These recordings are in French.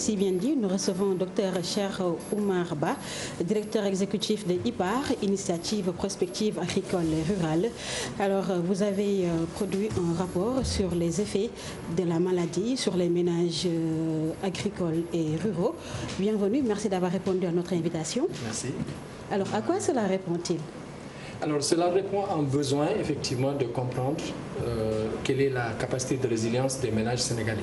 Si bien dit, nous recevons Dr Cheikh Oumar Ba, directeur exécutif de IPAR, Initiative Prospective Agricole et Rurale. Alors, vous avez produit un rapport sur les effets de la maladie sur les ménages agricoles et ruraux. Bienvenue, merci d'avoir répondu à notre invitation. Merci. Alors, à quoi cela répond-il? Alors, cela répond à un besoin, effectivement, de comprendre quelle est la capacité de résilience des ménages sénégalais.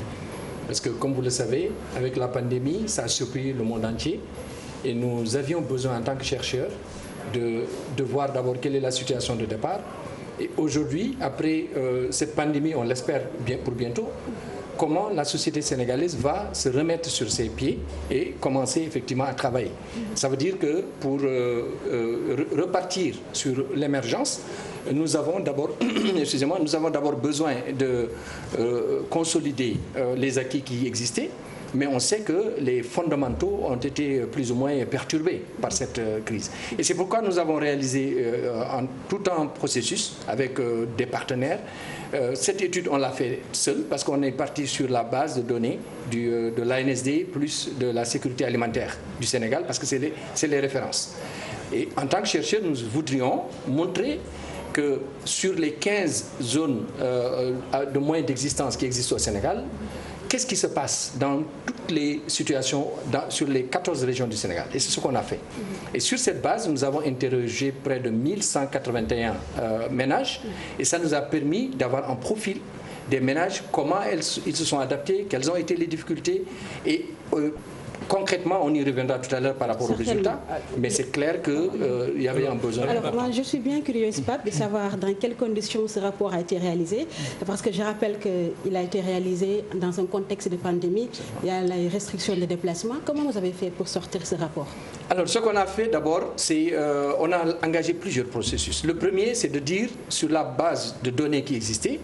Parce que, comme vous le savez, avec la pandémie, ça a surpris le monde entier. Et nous avions besoin, en tant que chercheurs, de voir d'abord quelle est la situation de départ. Et aujourd'hui, après cette pandémie, on l'espère bien pour bientôt, comment la société sénégalaise va se remettre sur ses pieds et commencer effectivement à travailler. Ça veut dire que pour repartir sur l'émergence, nous avons d'abord besoin de consolider les acquis qui existaient, mais on sait que les fondamentaux ont été plus ou moins perturbés par cette crise. Et c'est pourquoi nous avons réalisé tout un processus avec des partenaires. Cette étude, on l'a fait seul parce qu'on est parti sur la base de données de l'ANSD plus de la sécurité alimentaire du Sénégal, parce que c'est les références. Et en tant que chercheurs, nous voudrions montrer que sur les 15 zones de moyens d'existence qui existent au Sénégal, qu'est-ce qui se passe dans toutes les situations sur les 14 régions du Sénégal? Et c'est ce qu'on a fait. Et sur cette base, nous avons interrogé près de 1181 ménages et ça nous a permis d'avoir un profil des ménages, comment ils se sont adaptés, quelles ont été les difficultés et concrètement, on y reviendra tout à l'heure par rapport aux résultats, mais c'est clair qu'il y avait un besoin. Alors, moi, je suis bien curieuse, Pape, de savoir dans quelles conditions ce rapport a été réalisé, parce que je rappelle qu'il a été réalisé dans un contexte de pandémie, il y a les restrictions de déplacement. Comment vous avez fait pour sortir ce rapport? Alors, ce qu'on a fait d'abord, c'est on a engagé plusieurs processus. Le premier, c'est de dire, sur la base de données qui existaient,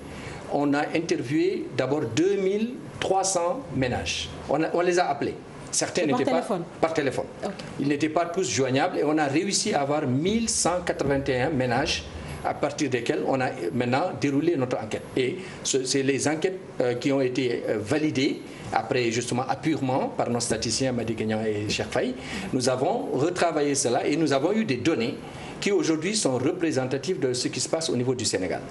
on a interviewé d'abord 2300 ménages. On les a appelés. Certains n'étaient pas par téléphone. Okay. Ils n'étaient pas tous joignables et on a réussi à avoir 1181 ménages à partir desquels on a maintenant déroulé notre enquête. Et c'est les enquêtes qui ont été validées après justement appurement par nos statisticiens Madi Kenyan et Cheikh Faye. Nous avons retravaillé cela et nous avons eu des données qui aujourd'hui sont représentatives de ce qui se passe au niveau du Sénégal.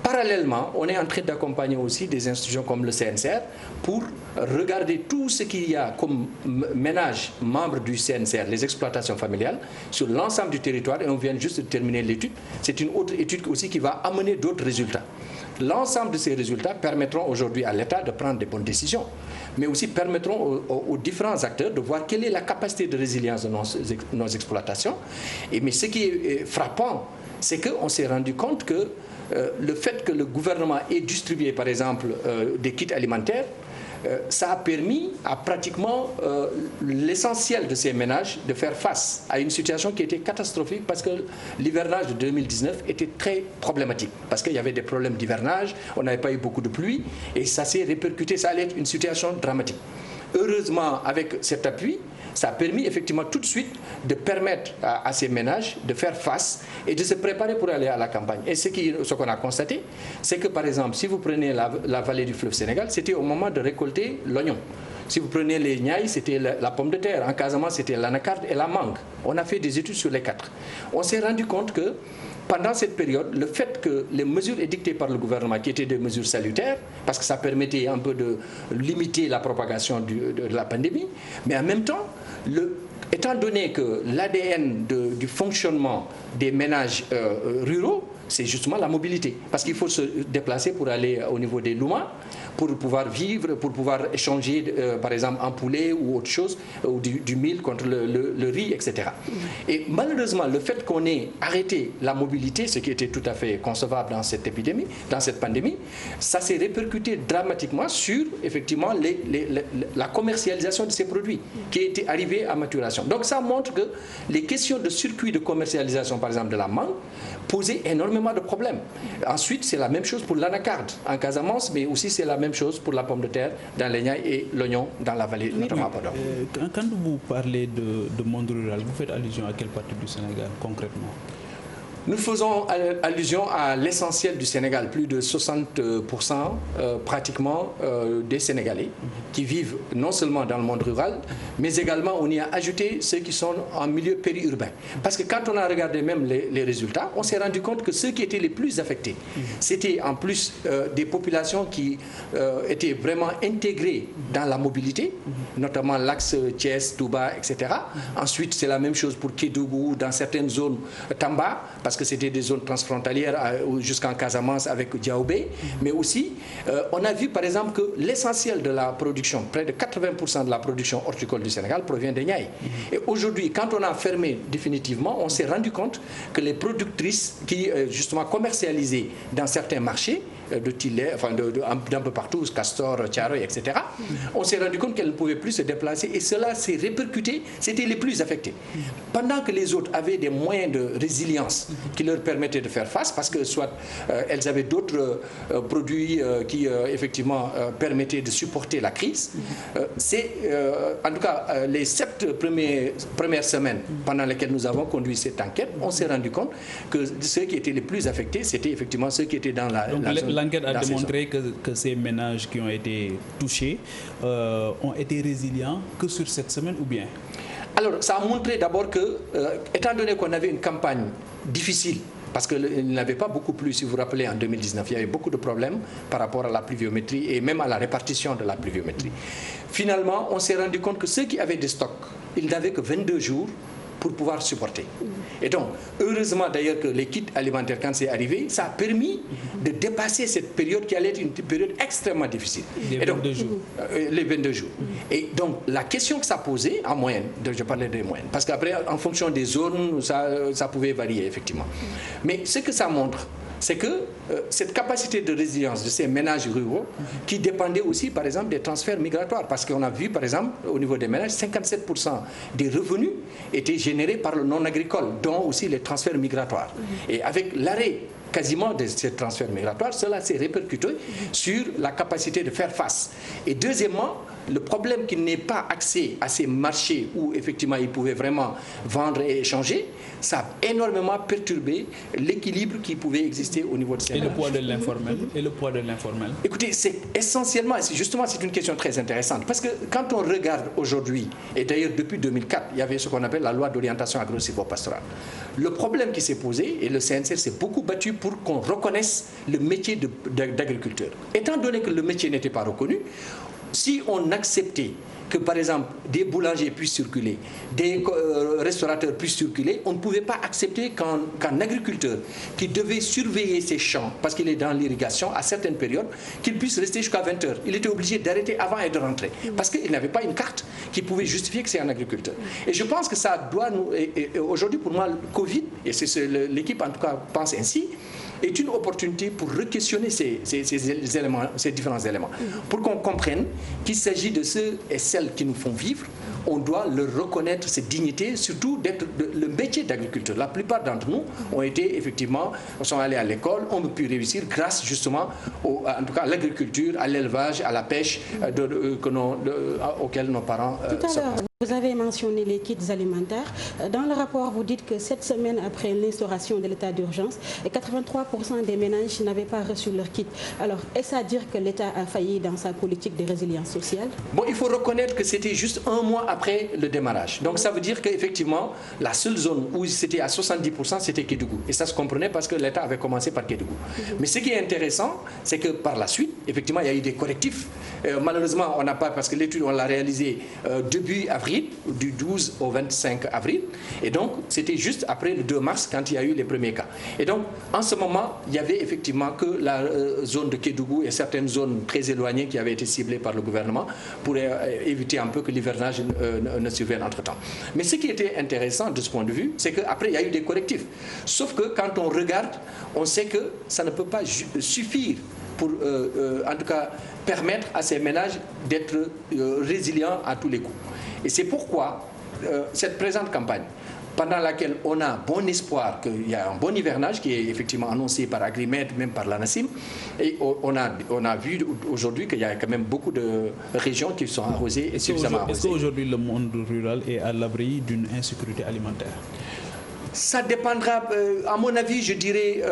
Parallèlement, on est en train d'accompagner aussi des institutions comme le CNCR pour regarder tout ce qu'il y a comme ménages membres du CNCR, les exploitations familiales, sur l'ensemble du territoire. Et on vient juste de terminer l'étude. C'est une autre étude aussi qui va amener d'autres résultats. L'ensemble de ces résultats permettront aujourd'hui à l'État de prendre des bonnes décisions, mais aussi permettront aux différents acteurs de voir quelle est la capacité de résilience de nos exploitations. Mais ce qui est frappant, c'est qu'on s'est rendu compte que le fait que le gouvernement ait distribué, par exemple, des kits alimentaires, ça a permis à pratiquement l'essentiel de ces ménages de faire face à une situation qui était catastrophique parce que l'hivernage de 2019 était très problématique. Parce qu'il y avait des problèmes d'hivernage, on n'avait pas eu beaucoup de pluie et ça s'est répercuté, ça allait être une situation dramatique. Heureusement, avec cet appui, ça a permis effectivement tout de suite de permettre à ces ménages de faire face et de se préparer pour aller à la campagne. Et ce qu'on a constaté, c'est que par exemple, si vous prenez la vallée du fleuve Sénégal, c'était au moment de récolter l'oignon. Si vous prenez les Niayes, c'était la pomme de terre. En Casamance, c'était l'anacarde et la mangue. On a fait des études sur les quatre. On s'est rendu compte que pendant cette période, le fait que les mesures édictées par le gouvernement, qui étaient des mesures salutaires, parce que ça permettait un peu de limiter la propagation de la pandémie, mais en même temps, étant donné que l'ADN du fonctionnement des ménages ruraux, c'est justement la mobilité. Parce qu'il faut se déplacer pour aller au niveau des Louma, pour pouvoir vivre, pour pouvoir échanger, par exemple, un poulet ou autre chose, ou du mil contre le riz, etc. Et malheureusement, le fait qu'on ait arrêté la mobilité, ce qui était tout à fait concevable dans cette épidémie, dans cette pandémie, ça s'est répercuté dramatiquement sur, effectivement, la commercialisation de ces produits qui étaient arrivés à maturation. Donc ça montre que les questions de circuit de commercialisation, par exemple, de la mangue, posaient énormément de problèmes. Ensuite, c'est la même chose pour l'anacarde en Casamance, mais aussi c'est la même chose pour la pomme de terre dans les Niayes et l'oignon dans la vallée, notamment à Podor. Quand vous parlez de monde rural, vous faites allusion à quelle partie du Sénégal concrètement? Nous faisons allusion à l'essentiel du Sénégal, plus de 60% pratiquement des Sénégalais qui vivent non seulement dans le monde rural, mais également on y a ajouté ceux qui sont en milieu périurbain. Parce que quand on a regardé même les résultats, on s'est rendu compte que ceux qui étaient les plus affectés, c'était en plus des populations qui étaient vraiment intégrées dans la mobilité, notamment l'axe Thiès, Touba, etc. Ensuite, c'est la même chose pour Kédougou, dans certaines zones Tamba, parce que c'était des zones transfrontalières jusqu'en Casamance avec Diaoubé. Mais aussi, on a vu par exemple que l'essentiel de la production, près de 80% de la production horticole du Sénégal provient des Niayes. Et aujourd'hui, quand on a fermé définitivement, on s'est rendu compte que les productrices qui justement commercialisaient dans certains marchés, de Tillet, enfin d'un peu partout, Castor, Thiaroye, etc. On s'est rendu compte qu'elles ne pouvaient plus se déplacer et cela s'est répercuté, c'était les plus affectés. Pendant que les autres avaient des moyens de résilience qui leur permettaient de faire face, parce que soit elles avaient d'autres produits qui effectivement permettaient de supporter la crise, c'est en tout cas les 7 premières semaines pendant lesquelles nous avons conduit cette enquête, on s'est rendu compte que ceux qui étaient les plus affectés, c'était effectivement ceux qui étaient dans la zone. L'enquête a démontré que ces ménages qui ont été touchés ont été résilients que sur cette semaine ou bien? Alors, ça a montré d'abord que, étant donné qu'on avait une campagne difficile, parce qu'il n'avait pas beaucoup plu, si vous vous rappelez, en 2019, il y avait beaucoup de problèmes par rapport à la pluviométrie et même à la répartition de la pluviométrie. Finalement, on s'est rendu compte que ceux qui avaient des stocks, ils n'avaient que 22 jours pour pouvoir supporter. Et donc, heureusement d'ailleurs que les kits alimentaires, quand c'est arrivé, ça a permis de dépasser cette période qui allait être une période extrêmement difficile. Les 22 jours. Les 22 jours. Et donc, la question que ça posait, en moyenne, je parlais des moyennes, parce qu'après, en fonction des zones, ça pouvait varier, effectivement. Mais ce que ça montre, c'est que cette capacité de résilience de ces ménages ruraux qui dépendaient aussi, par exemple, des transferts migratoires. Parce qu'on a vu, par exemple, au niveau des ménages, 57% des revenus étaient générés par le non-agricole, dont aussi les transferts migratoires. Et avec l'arrêt quasiment de ces transferts migratoires, cela s'est répercuté sur la capacité de faire face. Et deuxièmement, le problème qu'il n'ait pas accès à ces marchés où effectivement ils pouvaient vraiment vendre et échanger, ça a énormément perturbé l'équilibre qui pouvait exister au niveau de ces ménages. Et le poids de l'informel? Écoutez, c'est essentiellement, justement c'est une question très intéressante, parce que quand on regarde aujourd'hui, et d'ailleurs depuis 2004, il y avait ce qu'on appelle la loi d'orientation agro-silvopastorale. Le problème qui s'est posé, et le CNCR s'est beaucoup battu pour qu'on reconnaisse le métier d'agriculteur. Étant donné que le métier n'était pas reconnu, si on acceptait que, par exemple, des boulangers puissent circuler, des restaurateurs puissent circuler, on ne pouvait pas accepter qu'un agriculteur qui devait surveiller ses champs, parce qu'il est dans l'irrigation, à certaines périodes, qu'il puisse rester jusqu'à 20 heures. Il était obligé d'arrêter avant et de rentrer, parce qu'il n'avait pas une carte qui pouvait justifier que c'est un agriculteur. Et je pense que ça doit nous... Aujourd'hui, pour moi, le Covid, et c'est l'équipe en tout cas pense ainsi, est une opportunité pour re-questionner ces différents éléments. Pour qu'on comprenne qu'il s'agit de ceux et celles qui nous font vivre, on doit leur reconnaître cette dignité, surtout d'être le métier d'agriculteur. La plupart d'entre nous ont été effectivement, sont allés à l'école, ont pu réussir grâce justement en tout cas à l'agriculture, à l'élevage, à la pêche auxquels nos parents s'opposent. Vous avez mentionné les kits alimentaires. Dans le rapport, vous dites que 7 semaines après l'instauration de l'état d'urgence, 83% des ménages n'avaient pas reçu leur kit. Alors, est-ce à dire que l'État a failli dans sa politique de résilience sociale? Bon, il faut reconnaître que c'était juste un mois après le démarrage. Donc, ça veut dire qu'effectivement, la seule zone où c'était à 70%, c'était Kédougou. Et ça se comprenait parce que l'État avait commencé par Kédougou. Mais ce qui est intéressant, c'est que par la suite, effectivement, il y a eu des correctifs. Malheureusement, on n'a pas, parce que l'étude, on l'a réalisée début avril, du 12 au 25 avril. Et donc, c'était juste après le 2 mars quand il y a eu les premiers cas. Et donc, en ce moment, il y avait effectivement que la zone de Kédougou et certaines zones très éloignées qui avaient été ciblées par le gouvernement pour éviter un peu que l'hivernage ne survienne entre-temps. Mais ce qui était intéressant de ce point de vue, c'est qu'après, il y a eu des correctifs. Sauf que quand on regarde, on sait que ça ne peut pas suffire pour, en tout cas, permettre à ces ménages d'être résilients à tous les coups. Et c'est pourquoi cette présente campagne, pendant laquelle on a bon espoir qu'il y a un bon hivernage qui est effectivement annoncé par Agrimed, même par l'ANACIM, et on a vu aujourd'hui qu'il y a quand même beaucoup de régions qui sont arrosées et suffisamment arrosées. Est-ce qu'aujourd'hui le monde rural est à l'abri d'une insécurité alimentaire? Ça dépendra, à mon avis, je dirais,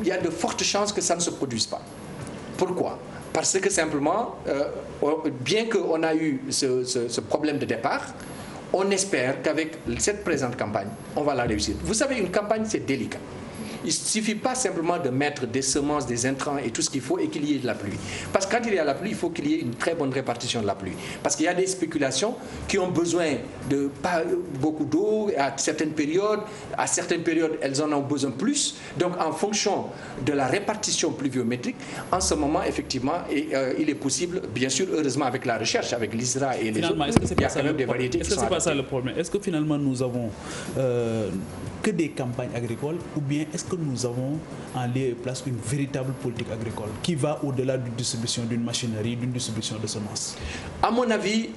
il y a de fortes chances que ça ne se produise pas. Pourquoi? Parce que simplement, bien qu'on a eu ce problème de départ, on espère qu'avec cette présente campagne, on va la réussir. Vous savez, une campagne, c'est délicat. Il ne suffit pas simplement de mettre des semences, des intrants et tout ce qu'il faut et qu'il y ait de la pluie. Parce que quand il y a la pluie, il faut qu'il y ait une très bonne répartition de la pluie. Parce qu'il y a des spéculations qui ont besoin de pas beaucoup d'eau à certaines périodes. À certaines périodes, elles en ont besoin plus. Donc, en fonction de la répartition pluviométrique, en ce moment, effectivement, il est possible, bien sûr, heureusement avec la recherche, avec l'ISRA et les autres, il y a quand même des variétés qui sont adaptées. Est-ce que c'est pas ça le problème? Est-ce que finalement nous avons que des campagnes agricoles ou bien est-ce que nous avons en lieu et place une véritable politique agricole qui va au-delà d'une distribution d'une machinerie, d'une distribution de semences? À mon avis,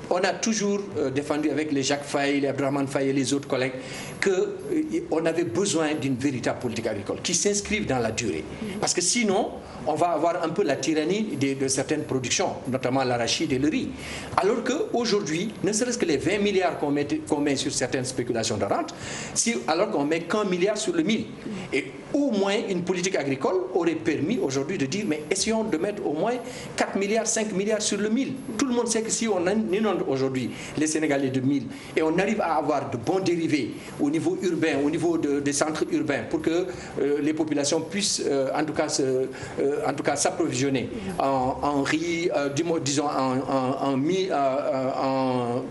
on a toujours défendu avec les Jacques Faye, les Abdourahmane Faye et les autres collègues qu'on avait besoin d'une véritable politique agricole qui s'inscrive dans la durée. Parce que sinon, on va avoir un peu la tyrannie de certaines productions, notamment l'arachide et le riz. Alors qu'aujourd'hui, ne serait-ce que les 20 milliards qu'on met sur certaines spéculations de rente, alors qu'on met qu'1 milliard sur le mil. Et au moins, une politique agricole aurait permis aujourd'hui de dire, mais essayons de mettre au moins 4 milliards, 5 milliards sur le mil. Tout le monde sait que si on inonde aujourd'hui les Sénégalais de mil et on arrive à avoir de bons dérivés au niveau urbain, au niveau des centres urbains, pour que les populations puissent en tout cas s'approvisionner en riz, disons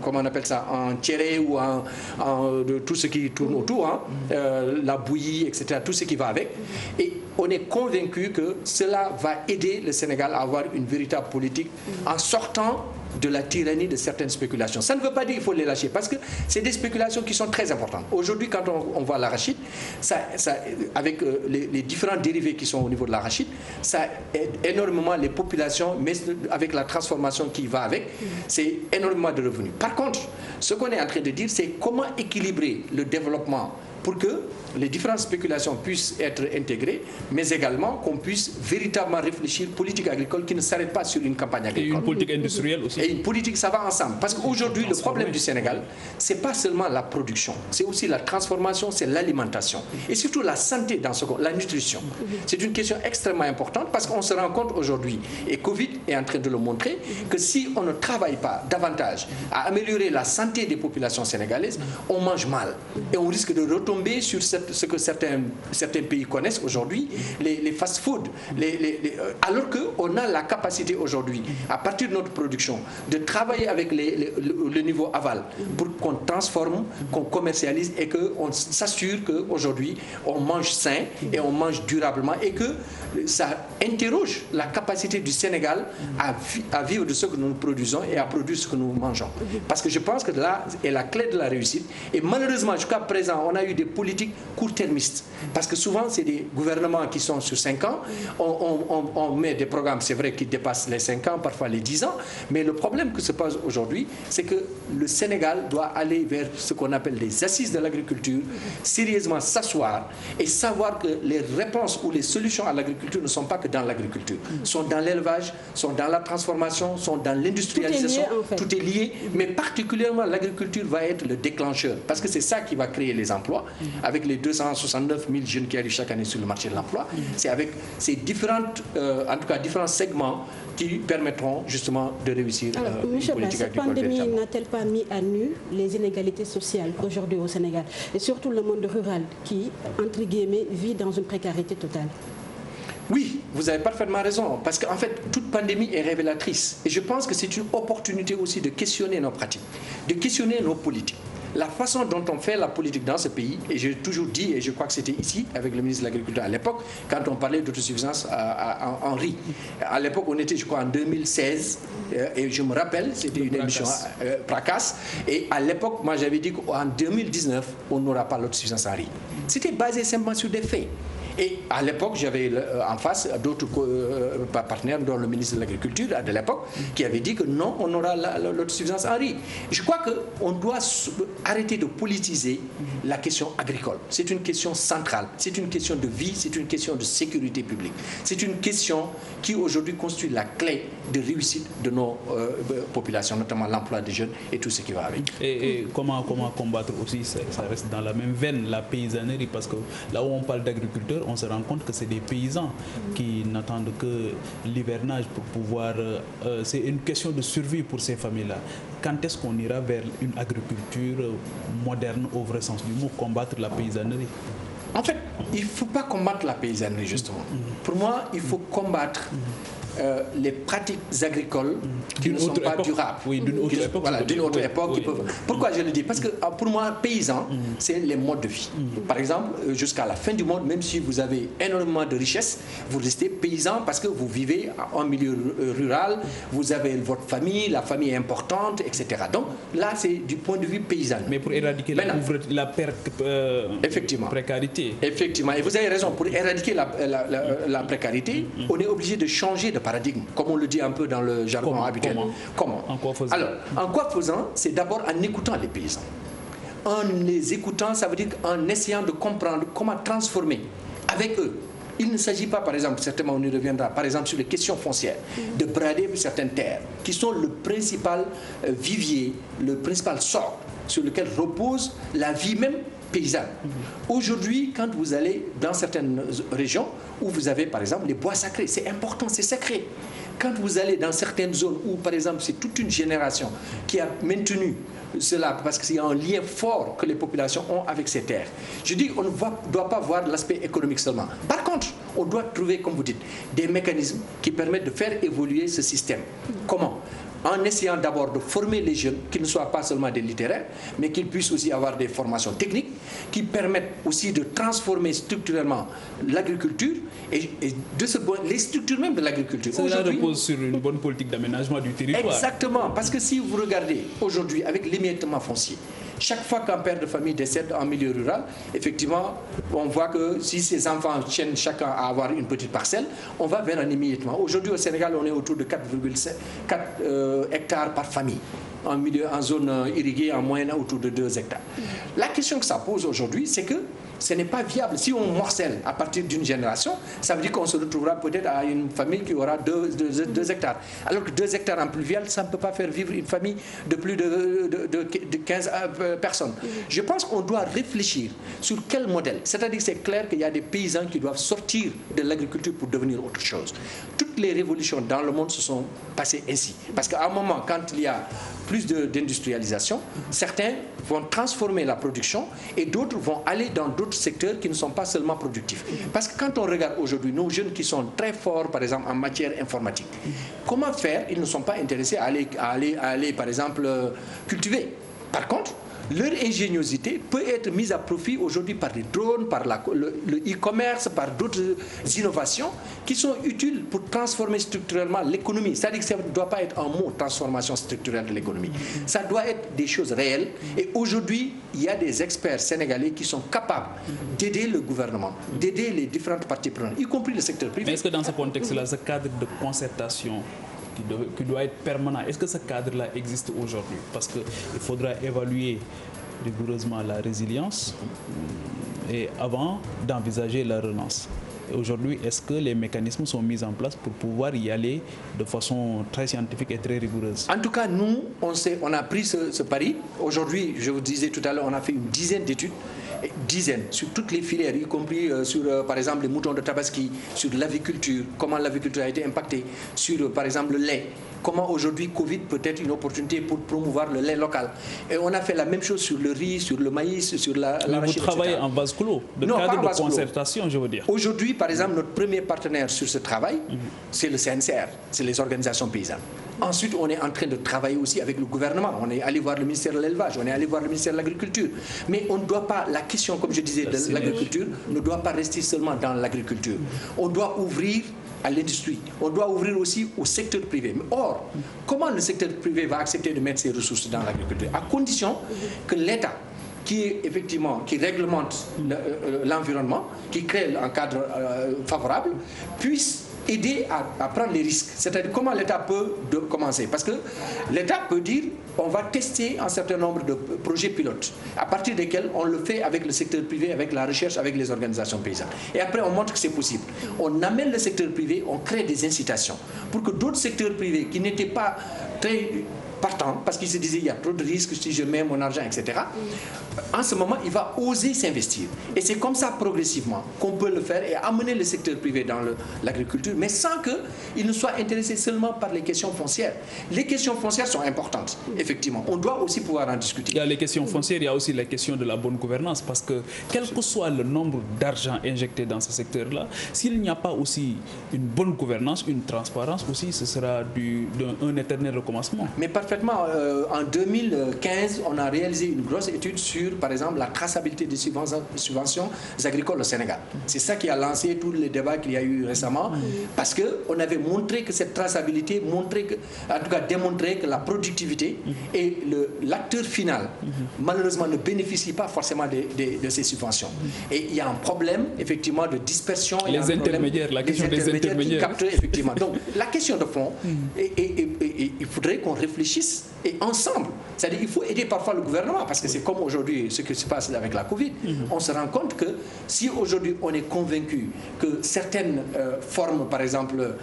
comment on appelle ça, en tiéré ou de tout ce qui tourne autour, la bouillie, etc., tout ce qui va avec. Et on est convaincu que cela va aider le Sénégal à avoir une véritable politique en sortant de la tyrannie de certaines spéculations. Ça ne veut pas dire qu'il faut les lâcher, parce que c'est des spéculations qui sont très importantes. Aujourd'hui, quand on voit l'arachide, avec les différents dérivés qui sont au niveau de l'arachide, ça aide énormément les populations, mais avec la transformation qui va avec, c'est énormément de revenus. Par contre, ce qu'on est en train de dire, c'est comment équilibrer le développement pour que les différentes spéculations puissent être intégrées, mais également qu'on puisse véritablement réfléchir politique agricole qui ne s'arrête pas sur une campagne agricole. Et une politique industrielle aussi. Et une politique, ça va ensemble. Parce qu'aujourd'hui, le problème du Sénégal, c'est pas seulement la production, c'est aussi la transformation, c'est l'alimentation. Et surtout la santé dans ce cas, la nutrition. C'est une question extrêmement importante parce qu'on se rend compte aujourd'hui, et Covid est en train de le montrer, que si on ne travaille pas davantage à améliorer la santé des populations sénégalaises, on mange mal. Et on risque de retomber sur ce que certains pays connaissent aujourd'hui, les fast-food. Alors qu'on a la capacité aujourd'hui, à partir de notre production, de travailler avec le niveau aval pour qu'on transforme, qu'on commercialise et qu'on s'assure qu'aujourd'hui, on mange sain et on mange durablement et que ça interroge la capacité du Sénégal à vivre de ce que nous produisons et à produire ce que nous mangeons. Parce que je pense que là est la clé de la réussite. Et malheureusement, jusqu'à présent, on a eu des politiques court-termistes. Parce que souvent, c'est des gouvernements qui sont sur 5 ans. On met des programmes, c'est vrai, qui dépassent les 5 ans, parfois les 10 ans. Mais le problème que se pose aujourd'hui, c'est que le Sénégal doit aller vers ce qu'on appelle les assises de l'agriculture, sérieusement s'asseoir et savoir que les réponses ou les solutions à l'agriculture ne sont pas que dans l'agriculture, sont dans l'élevage, sont dans la transformation, sont dans l'industrialisation. Tout est lié, mais particulièrement l'agriculture va être le déclencheur parce que c'est ça qui va créer les emplois. Avec les 269 000 jeunes qui arrivent chaque année sur le marché de l'emploi, c'est avec ces différentes, en tout cas différents segments qui permettront justement de réussir une politique agricole. Cette pandémie n'a-t-elle pas mis à nu les inégalités sociales aujourd'hui au Sénégal et surtout le monde rural qui, entre guillemets, vit dans une précarité totale? Oui, vous avez parfaitement raison, parce qu'en fait, toute pandémie est révélatrice. Et je pense que c'est une opportunité aussi de questionner nos pratiques, de questionner nos politiques. La façon dont on fait la politique dans ce pays, et j'ai toujours dit, et je crois que c'était ici, avec le ministre de l'Agriculture à l'époque, quand on parlait d'autosuffisance en riz. À l'époque, on était, je crois, en 2016, et je me rappelle, c'était une émission Prakas, et à l'époque, moi j'avais dit qu'en 2019, on n'aura pas l'autosuffisance en riz. C'était basé simplement sur des faits. Et à l'époque, j'avais en face d'autres partenaires, dont le ministre de l'Agriculture de l'époque, qui avait dit que non, on aura l'autosuffisance en riz. Je crois qu'on doit arrêter de politiser la question agricole. C'est une question centrale, c'est une question de vie, c'est une question de sécurité publique. C'est une question qui aujourd'hui constitue la clé de réussite de nos populations, notamment l'emploi des jeunes et tout ce qui va avec. Et comment combattre aussi, ça reste dans la même veine, la paysannerie, parce que là où on parle d'agriculteurs, on se rend compte que c'est des paysans qui n'attendent que l'hivernage pour pouvoir... c'est une question de survie pour ces familles-là. Quand est-ce qu'on ira vers une agriculture moderne au vrai sens du mot, combattre la paysannerie? En fait, il ne faut pas combattre la paysannerie, justement. Pour moi, il faut combattre les pratiques agricoles qui ne sont pas durables. Oui, d'une autre époque. Voilà, d'une autre époque. Oui. Pourquoi je le dis? Parce que pour moi, paysan, c'est les modes de vie. Par exemple, jusqu'à la fin du monde, même si vous avez énormément de richesses, vous restez paysan parce que vous vivez en milieu rural, vous avez votre famille, la famille est importante, etc. Donc là, c'est du point de vue paysan. Mais pour éradiquer la précarité. Effectivement. Et vous avez raison, pour éradiquer la précarité, on est obligé de changer de paradigme, comme on le dit un peu dans le jargon habituel. Comment? En quoi faisant? Alors, en quoi faisant? C'est d'abord en écoutant les paysans. En les écoutant, ça veut dire en essayant de comprendre comment transformer avec eux. Il ne s'agit pas, par exemple, certainement on y reviendra, par exemple sur les questions foncières, de brader certaines terres, qui sont le principal vivier, le principal socle sur lequel repose la vie même paysanne. Aujourd'hui, quand vous allez dans certaines régions où vous avez, par exemple, les bois sacrés, c'est important, c'est sacré. Quand vous allez dans certaines zones où, par exemple, c'est toute une génération qui a maintenu cela parce qu'il y a un lien fort que les populations ont avec ces terres. Je dis qu'on ne doit pas voir l'aspect économique seulement. Par contre, on doit trouver, comme vous dites, des mécanismes qui permettent de faire évoluer ce système. Comment? En essayant d'abord de former les jeunes, qui ne soient pas seulement des littéraires, mais qu'ils puissent aussi avoir des formations techniques, qui permettent aussi de transformer structurellement l'agriculture et de ce point, les structures même de l'agriculture. Cela repose sur une bonne politique d'aménagement du territoire. Exactement, parce que si vous regardez aujourd'hui avec l'émiettement foncier, chaque fois qu'un père de famille décède en milieu rural, effectivement, on voit que si ses enfants tiennent chacun à avoir une petite parcelle, on va vers un émiettement. Aujourd'hui, au Sénégal, on est autour de 4,4 hectares par famille. En zone irriguée, en moyenne autour de 2 hectares. La question que ça pose aujourd'hui, c'est que ce n'est pas viable. Si on morcelle à partir d'une génération, ça veut dire qu'on se retrouvera peut-être à une famille qui aura 2 hectares. Alors que 2 hectares en pluvial, ça ne peut pas faire vivre une famille de plus de 15 personnes. Je pense qu'on doit réfléchir sur quel modèle. C'est-à-dire que c'est clair qu'il y a des paysans qui doivent sortir de l'agriculture pour devenir autre chose. Toutes les révolutions dans le monde se sont passées ainsi. Parce qu'à un moment, quand il y a plus d'industrialisation, certains vont transformer la production et d'autres vont aller dans d'autres secteurs qui ne sont pas seulement productifs. Parce que quand on regarde aujourd'hui nos jeunes qui sont très forts, par exemple, en matière informatique, comment faire? Ils ne sont pas intéressés à aller par exemple, cultiver. Par contre, leur ingéniosité peut être mise à profit aujourd'hui par les drones, par le e-commerce, par d'autres innovations qui sont utiles pour transformer structurellement l'économie. C'est-à-dire que ça ne doit pas être un mot, transformation structurelle de l'économie. Ça doit être des choses réelles. Et aujourd'hui, il y a des experts sénégalais qui sont capables d'aider le gouvernement, d'aider les différentes parties prenantes, y compris le secteur privé. Mais est-ce que dans ce contexte-là, ce cadre de concertation qui doit être permanent, est-ce que ce cadre-là existe aujourd'hui? Parce qu'il faudra évaluer rigoureusement la résilience et avant d'envisager la relance. Aujourd'hui, est-ce que les mécanismes sont mis en place pour pouvoir y aller de façon très scientifique et très rigoureuse? En tout cas, nous, on a pris ce pari. Aujourd'hui, je vous disais tout à l'heure, on a fait une dizaine d'études, sur toutes les filières, y compris sur, par exemple, les moutons de Tabaski, sur l'aviculture, comment l'aviculture a été impactée, sur, par exemple, le lait. Comment aujourd'hui Covid peut être une opportunité pour promouvoir le lait local. Et on a fait la même chose sur le riz, sur le maïs, sur l'arachide. Mais vous travaillez en vase clos, de cadre de concertation, je veux dire. Aujourd'hui, par exemple, notre premier partenaire sur ce travail, c'est le CNCR, c'est les organisations paysannes. Ensuite, on est en train de travailler aussi avec le gouvernement. On est allé voir le ministère de l'Élevage, on est allé voir le ministère de l'Agriculture. Mais on ne doit pas, la question, comme je disais, de l'agriculture ne doit pas rester seulement dans l'agriculture. On doit ouvrir à l'industrie. On doit ouvrir aussi au secteur privé. Or, comment le secteur privé va accepter de mettre ses ressources dans l'agriculture? À condition que l'État, qui réglemente l'environnement, qui crée un cadre favorable, puisse aider à prendre les risques. C'est-à-dire comment l'État peut commencer. Parce que l'État peut dire on va tester un certain nombre de projets pilotes, à partir desquels on le fait avec le secteur privé, avec la recherche, avec les organisations paysannes. Et après, on montre que c'est possible. On amène le secteur privé, on crée des incitations pour que d'autres secteurs privés qui n'étaient pas très partant, parce qu'il se disait il y a trop de risques si je mets mon argent, etc. En ce moment, il va oser s'investir. Et c'est comme ça, progressivement, qu'on peut le faire et amener le secteur privé dans l'agriculture, mais sans qu'il ne soit intéressé seulement par les questions foncières. Les questions foncières sont importantes, effectivement. On doit aussi pouvoir en discuter. Il y a les questions foncières, il y a aussi la question de la bonne gouvernance, parce que quel que soit le nombre d'argent injecté dans ce secteur-là, s'il n'y a pas aussi une bonne gouvernance, une transparence aussi, ce sera un éternel recommencement. Mais parfaitement, en 2015, on a réalisé une grosse étude sur, par exemple, la traçabilité des subventions agricoles au Sénégal. C'est ça qui a lancé tous les débats qu'il y a eu récemment, parce qu'on avait montré que cette traçabilité démontrait que la productivité et l'acteur final, malheureusement, ne bénéficie pas forcément de ces subventions. Et il y a un problème, effectivement, de dispersion. Les intermédiaires, la question des intermédiaires. Qui captent, effectivement. Donc, la question de fond, il faudrait qu'on réfléchisse et ensemble. C'est-à-dire qu'il faut aider parfois le gouvernement, parce que c'est comme aujourd'hui ce qui se passe avec la Covid. On se rend compte que si aujourd'hui on est convaincu que certaines formes, par exemple,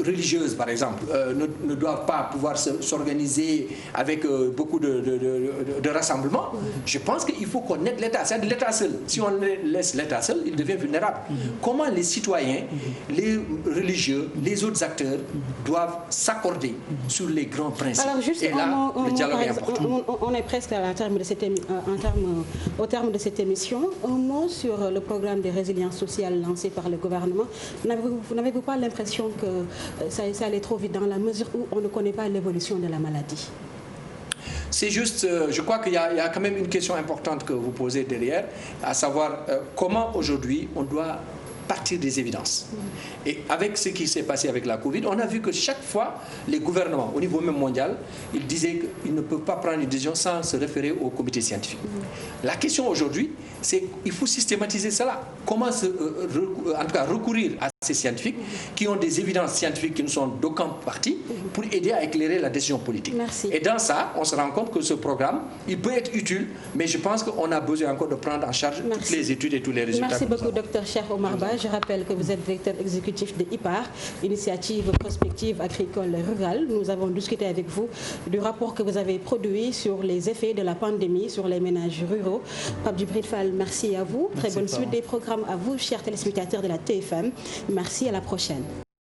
religieuses, par exemple, ne doivent pas pouvoir s'organiser avec beaucoup de rassemblements, je pense qu'il faut qu'on aide l'État. C'est-à-dire l'État seul. Si on laisse l'État seul, il devient vulnérable. Comment les citoyens, les religieux, les autres acteurs doivent s'accorder sur les grands principes. Alors juste et là, le dialogue est important. On est presque au terme de cette émission. Un mot sur le programme de résilience sociale lancé par le gouvernement. N'avez-vous pas l'impression que ça allait trop vite dans la mesure où on ne connaît pas l'évolution de la maladie? C'est juste, je crois qu'il y a quand même une question importante que vous posez derrière, à savoir comment aujourd'hui on doit partir des évidences. Et avec ce qui s'est passé avec la Covid, on a vu que chaque fois, les gouvernements, au niveau même mondial, ils disaient qu'ils ne peuvent pas prendre une décision sans se référer au comité scientifique. La question aujourd'hui, c'est qu'il faut systématiser cela. Comment en tout cas recourir à ces scientifiques qui ont des évidences scientifiques qui nous sont d'aucun parti pour aider à éclairer la décision politique. Merci. Et dans ça, on se rend compte que ce programme, il peut être utile, mais je pense qu'on a besoin encore de prendre en charge toutes les études et tous les résultats. Merci beaucoup, Dr Cheikh Oumar Ba. Je rappelle que vous êtes directeur exécutif de IPAR, Initiative Prospective Agricole Rurale. Nous avons discuté avec vous du rapport que vous avez produit sur les effets de la pandémie sur les ménages ruraux. Pape Djibril Fall, merci à vous. Très bonne suite des programmes à vous, chers téléspectateurs de la TFM. Merci, à la prochaine.